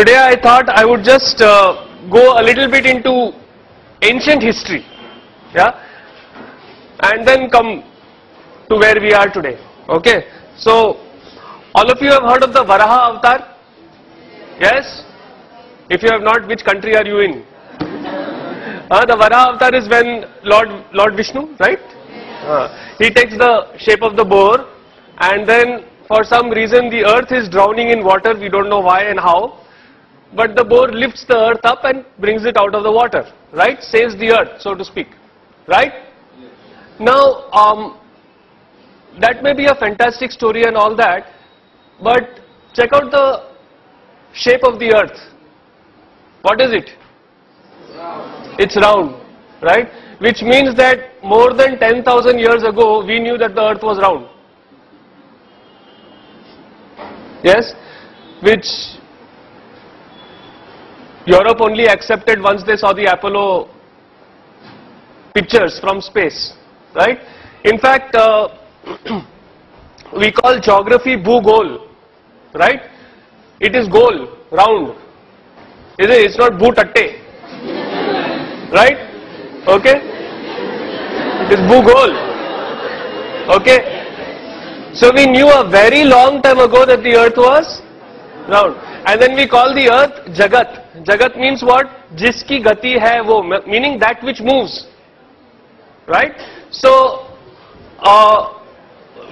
Today I thought I would just go a little bit into ancient history, yeah, and then come to where we are today. Okay, so all of you have heard of the Varaha Avatar? Yes? If you have not, which country are you in? The Varaha Avatar is when Lord Vishnu, right? He takes the shape of the boar, and then for some reason the earth is drowning in water. We don't know why and how, but the boar lifts the earth up and brings it out of the water, right? Saves the earth, so to speak, right? Now, that may be a fantastic story and all that, but check out the shape of the earth. What is it? It's round, right? Which means that more than 10,000 years ago, we knew that the earth was round. Yes? Which Europe only accepted once they saw the Apollo pictures from space, right? In fact, we call geography Bhugol, right? It is goal, round. It's not Bhutatte, right? Okay? It is Bhugol. Okay? So we knew a very long time ago that the earth was round. And then we call the earth Jagat. Jagat means what? Jiski gati hai wo, meaning that which moves. Right? So,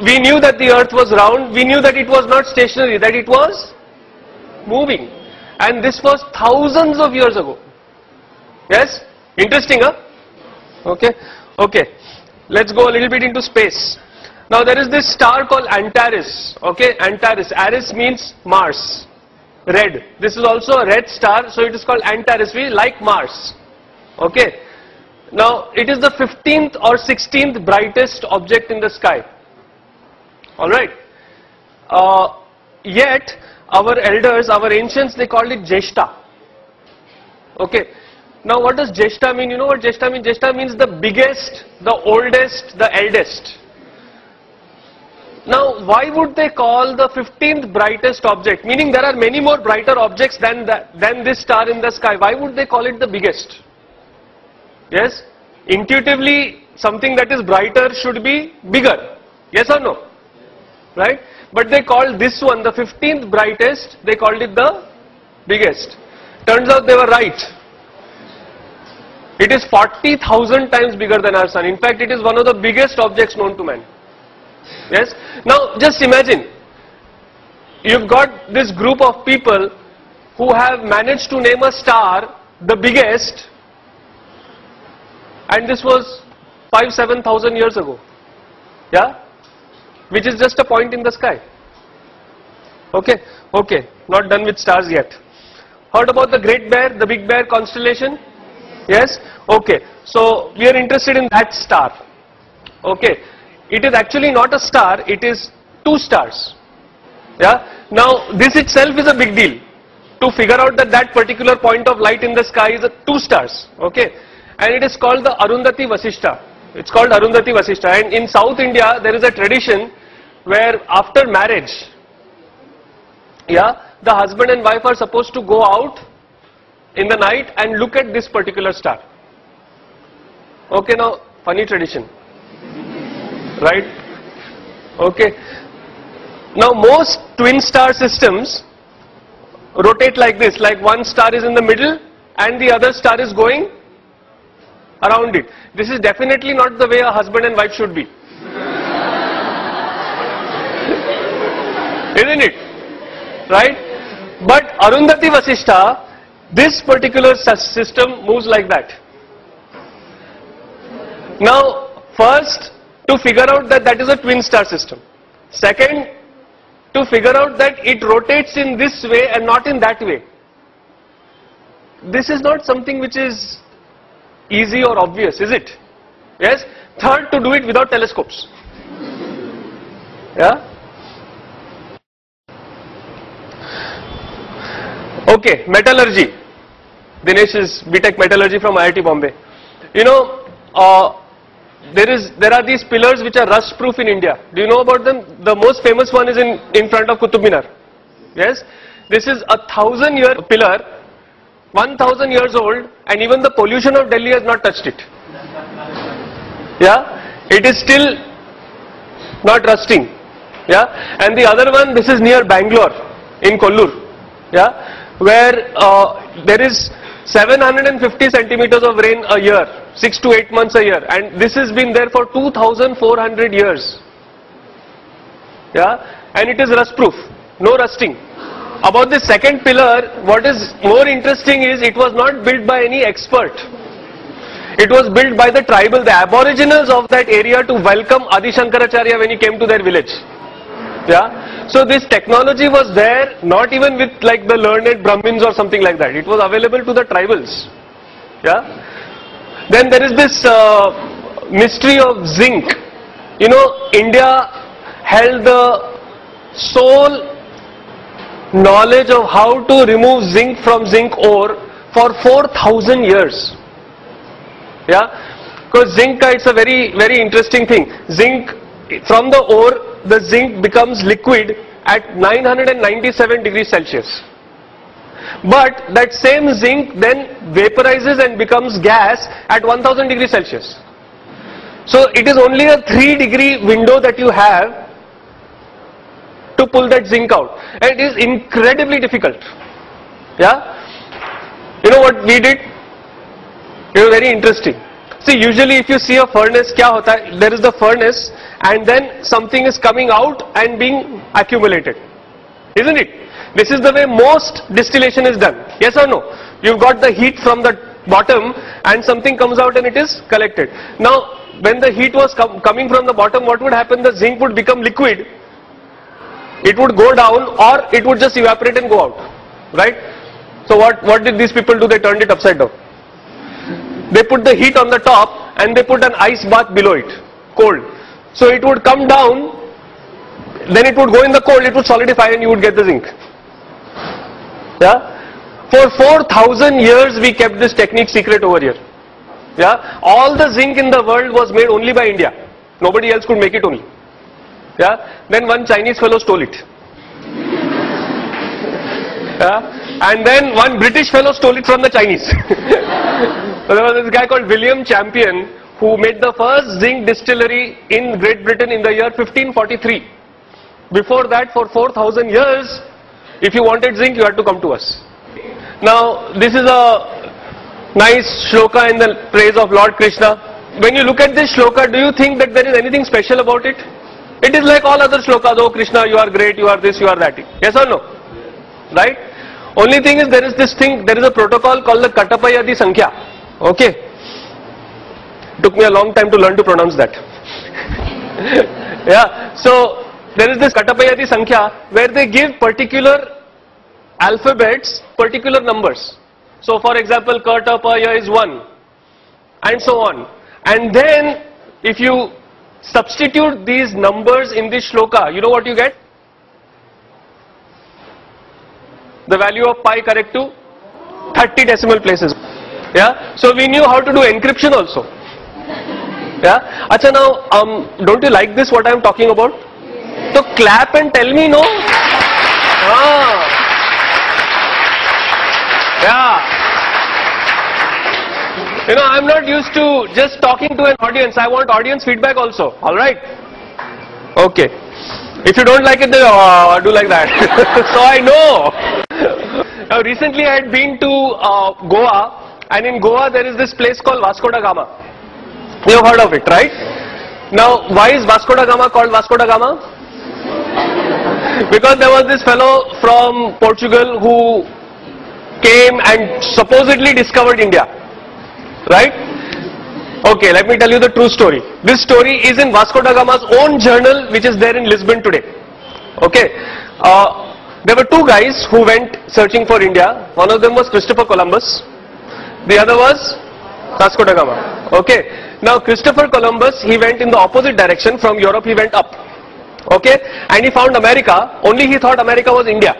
we knew that the earth was round. We knew that it was not stationary, that it was moving. And this was thousands of years ago. Yes? Interesting, huh? Okay? Okay. Let's go a little bit into space. Now there is this star called Antares. Okay? Antares. Ares means Mars. Red. This is also a red star, so it is called Antares. We like Mars. Okay? Now it is the 15th or 16th brightest object in the sky. Alright? Yet, our elders, our ancients, they called it Jeshta. Okay. Now what does Jeshta mean? You know what Jeshta means? Jeshta means the biggest, the oldest, the eldest. Now why would they call the 15th brightest object? Meaning there are many more brighter objects than this star in the sky. Why would they call it the biggest? Yes? Intuitively, something that is brighter should be bigger. Yes or no? Right? But they called this one, the 15th brightest, they called it the biggest. Turns out they were right. It is 40,000 times bigger than our sun. In fact, it is one of the biggest objects known to man. Yes? Now, just imagine, you've got this group of people who have managed to name a star the biggest, and this was 5,000-7,000 years ago. Yeah? Which is just a point in the sky. Okay? Okay. Not done with stars yet. Heard about the Great Bear, the Big Bear constellation? Yes? Okay. So, we are interested in that star. Okay. It is actually not a star, it is two stars. Yeah? Now, this itself is a big deal. To figure out that that particular point of light in the sky is two stars. Okay? And it is called the Arundhati Vasishta. It's called Arundhati Vasishta. And in South India, there is a tradition where after marriage, yeah, the husband and wife are supposed to go out in the night and look at this particular star. Okay, now, funny tradition. Right? Okay. Now, most twin star systems rotate like this, like one star is in the middle and the other star is going around it. This is definitely not the way a husband and wife should be. Isn't it? Right? But Arundhati Vasishta, this particular system moves like that. Now, first, to figure out that that is a twin star system. Second, to figure out that it rotates in this way and not in that way. This is not something which is easy or obvious, is it? Yes? Third, to do it without telescopes. Yeah? Okay, metallurgy. Dinesh is BTech Metallurgy from IIT Bombay. You know, there are these pillars which are rust proof in India. Do you know about them? The most famous one is in front of Qutub Minar. Yes, this is 1,000-year pillar, 1,000 years old, and even the pollution of Delhi has not touched it. Yeah, it is still not rusting. Yeah, and the other one, this is near Bangalore in Kollur. Yeah, where there is 750 centimeters of rain a year, 6 to 8 months a year, and this has been there for 2,400 years. Yeah, and it is rust proof, no rusting. About the second pillar, what is more interesting is it was not built by any expert. It was built by the tribal, the aboriginals of that area to welcome Adi Shankaracharya when he came to their village. Yeah, so this technology was there, not even with like the learned Brahmins or something like that. It was available to the tribals. Yeah. Then there is this mystery of zinc. You know, India held the sole knowledge of how to remove zinc from zinc ore for 4,000 years. Yeah, because zinc, it's a very, very interesting thing. Zinc, from the ore, the zinc becomes liquid at 997 degrees Celsius. But that same zinc then vaporizes and becomes gas at 1000 degrees Celsius. So it is only a 3-degree window that you have to pull that zinc out. And it is incredibly difficult. Yeah? You know what we did? It was very interesting. See, usually if you see a furnace, kya hota hai? There is the furnace and then something is coming out and being accumulated. Isn't it? This is the way most distillation is done. Yes or no? You've got the heat from the bottom and something comes out and it is collected. Now, when the heat was coming from the bottom, what would happen? The zinc would become liquid. It would go down or it would just evaporate and go out. Right? So what did these people do? They turned it upside down. They put the heat on the top and they put an ice bath below it, cold. So it would come down, then it would go in the cold, it would solidify and you would get the zinc. Yeah? For 4,000 years we kept this technique secret over here. Yeah? All the zinc in the world was made only by India. Nobody else could make it only. Yeah? Then one Chinese fellow stole it. Yeah? And then one British fellow stole it from the Chinese. So there was this guy called William Champion who made the first zinc distillery in Great Britain in the year 1543. Before that, for 4,000 years, if you wanted zinc, you had to come to us. Now, this is a nice shloka in the praise of Lord Krishna. When you look at this shloka, do you think that there is anything special about it? It is like all other shlokas. Oh Krishna, you are great, you are this, you are that. Yes or no? Right? Only thing is there is this thing, there is a protocol called the Katapayadi Sankhya. Okay. Took me a long time to learn to pronounce that. Yeah. So there is this Katapayadi Sankhya where they give particular alphabets, particular numbers. So for example, Katapaya is 1 and so on. And then if you substitute these numbers in this shloka, you know what you get? The value of pi correct to 30 decimal places. Yeah, so we knew how to do encryption also. Yeah, acha now, don't you like this what I am talking about? So clap and tell me no. Yeah. You know, I am not used to just talking to an audience. I want audience feedback also. All right. Okay. If you don't like it, then do like that. So I know. Now recently I had been to Goa. And in Goa there is this place called Vasco da Gama. You have heard of it, right? Now, why is Vasco da Gama called Vasco da Gama? Because there was this fellow from Portugal who came and supposedly discovered India. Right? Okay, let me tell you the true story. This story is in Vasco da Gama's own journal, which is there in Lisbon today. Okay. There were two guys who went searching for India. One of them was Christopher Columbus. The other was Vasco da Gama. Okay. Now Christopher Columbus, he went in the opposite direction. From Europe he went up. Okay. And he found America. Only he thought America was India.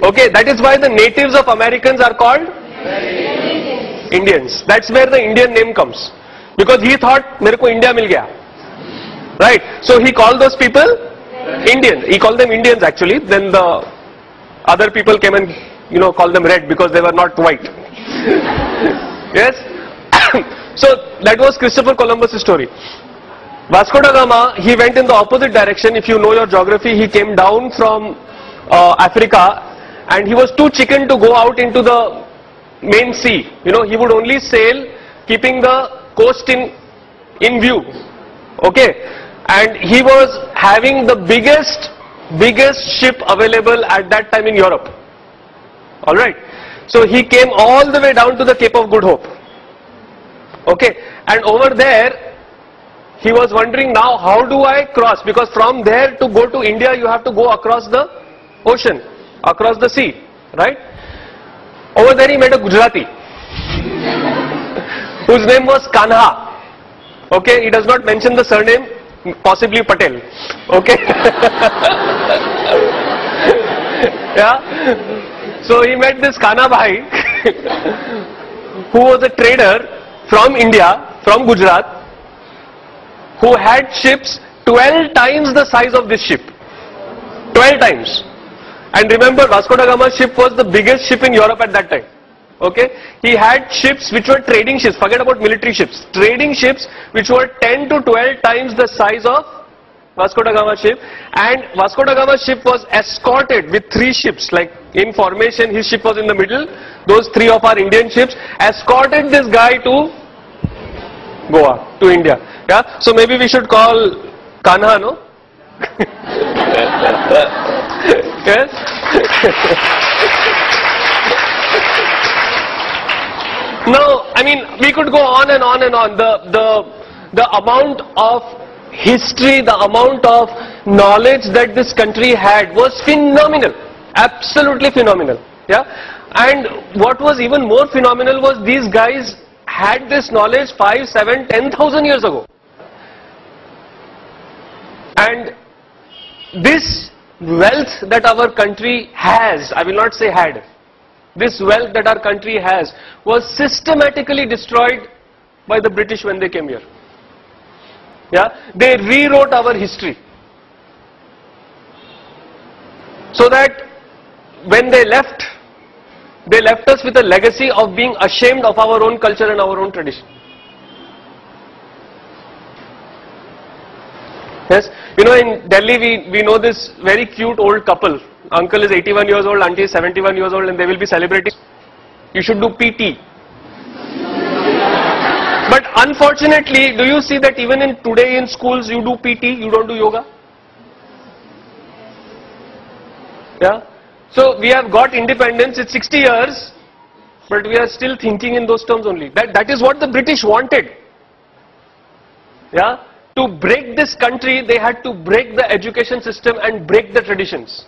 Okay. That is why the natives of Americans are called Indians. That's where the Indian name comes. Because he thought, mere ko India mil gaya. Right. So he called those people Indians. He called them Indians actually. Then the Other people came and, called them red because they were not white. Yes? So that was Christopher Columbus' story. Vasco da Gama, he went in the opposite direction. If you know your geography, he came down from Africa, and he was too chicken to go out into the main sea. He would only sail keeping the coast in view. Okay? And he was having the biggest ship available at that time in Europe. Alright? So he came all the way down to the Cape of Good Hope. Okay? And over there, he was wondering, now how do I cross? Because from there to go to India, you have to go across the ocean, across the sea. Right? Over there he met a Gujarati whose name was Kanha. Okay? He does not mention the surname, possibly Patel. Okay? Yeah? So he met this Kana Bhai who was a trader from India, from Gujarat, who had ships 12 times the size of this ship. 12 times. And remember, Vasco da Gama's ship was the biggest ship in Europe at that time. Okay? He had ships which were trading ships, forget about military ships, trading ships which were 10 to 12 times the size of Vasco da Gama's ship. And Vasco da Gama's ship was escorted with 3 ships, like in formation, his ship was in the middle, those 3 of our Indian ships escorted this guy to Goa, to India. Yeah? So maybe we should call Kanha, no? Yes? No, I mean, we could go on and on and on. The amount of history, the amount of knowledge that this country had was phenomenal. Absolutely phenomenal. Yeah? And what was even more phenomenal was these guys had this knowledge 5, 7, 10,000 years ago. And this wealth that our country has, I will not say had, this wealth that our country has was systematically destroyed by the British when they came here. Yeah? They rewrote our history. So that when they left us with a legacy of being ashamed of our own culture and our own tradition. Yes, in Delhi we know this very cute old couple. Uncle is 81 years old, auntie is 71 years old, and they will be celebrating. You should do PT. But unfortunately, do you see that even in today in schools you do PT, you don't do yoga? Yeah. So we have got independence, it's 60 years, but we are still thinking in those terms only. That is what the British wanted. Yeah. To break this country, they had to break the education system and break the traditions.